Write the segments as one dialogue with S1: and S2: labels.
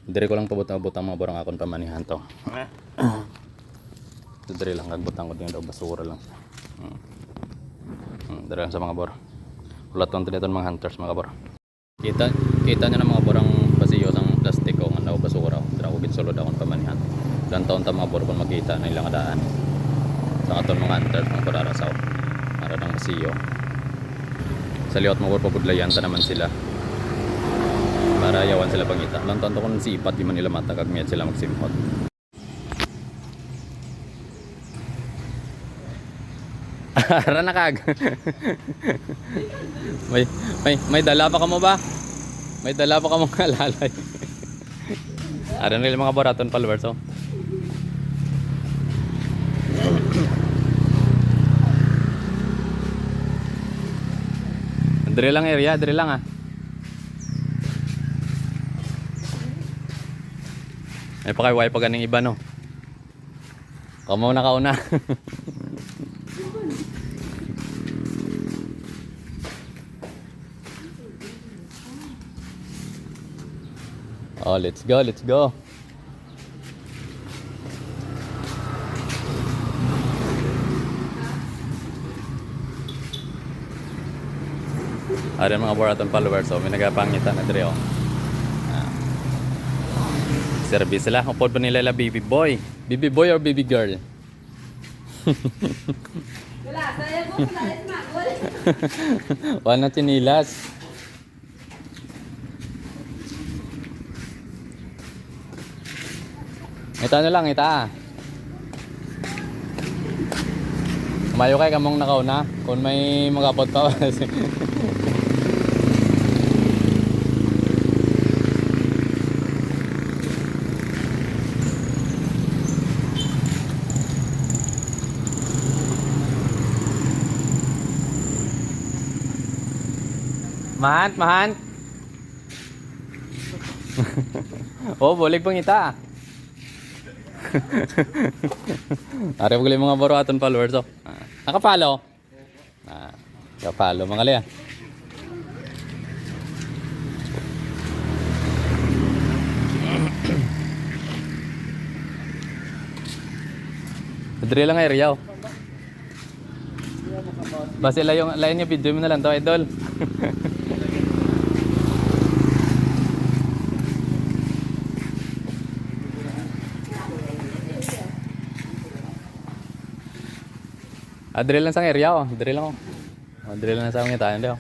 S1: Dire ko lang pabutang mga borang akon pamanihan to. Dire lang kagbutang ko din daw basura lang. Dire lang sa mga bor. Ulat ton tiniton mga hunters mga bor. Kita niyo na mga borang basiyo sang plastic o nga basura. Dira ko bitsulod akon pamanihan. Dan taon ta mga bor kung makita na ilang daan. Sa aton mga hunters mga bor arasaw. Ara nang basiyo. Sa liwat mga bor pabudlayan ta naman sila. Para yawan sila pangita. Lang tanto kung sipat di man nila mata kag miyat sila magsimhot. Ara na kag. may dala pa ka mo ba? May dala pa ka mo alalay. Ara nila mga boraton followers oh. Dire lang area, dire lang ah. May pakiway pa ganing iba no. Kamo na kauna. Oh, let's go, let's go. Ayan mga boraton followers so may nagapangita na dire oh. Service sila. Upod pa nila baby boy. Baby boy or baby girl?
S2: Wala, saya mo wala ismagol.
S1: Wala na chinilas. Ito na lang, ita. Mayo kay kamong nakauna. Kung may magapot pa. Mahant. Oh, boleh pang ita. Are pagli mga boro aton followers oh. Nakapalo. Nakapalo mga liya. Dre lang area oh. Basta yung lain niya video mo na lang to idol. Adre lang sang area oh, adre lang oh. Adre lang sa mga tayo daw.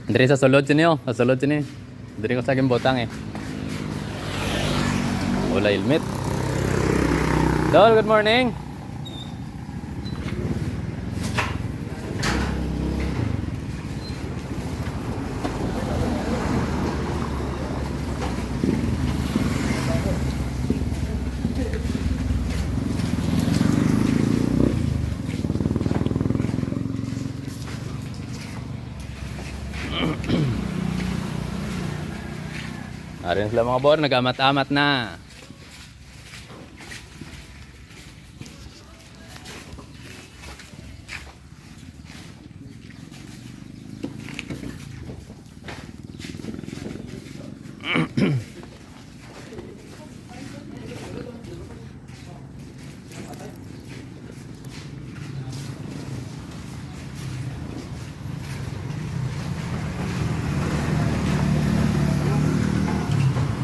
S1: Adre sa sulod sini oh, sa sulod sini. Adre ko sa akin botang eh. Wala helmet. Dol, good morning. Arin sila mga bor, nag-amat-amat na.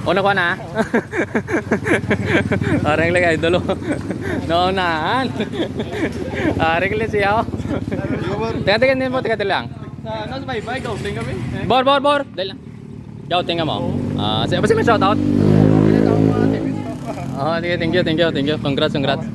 S1: Una ko na. Areng lagi idol. Naunaan. Areng lang siya. Teka din mo, teka lang.
S3: Nasa bye-bye, gawin kami.
S1: Bor. Dali lang. Yaw, tingnan mo. Apa sih may shoutout? Oh, thank you. Congrats. Congrats.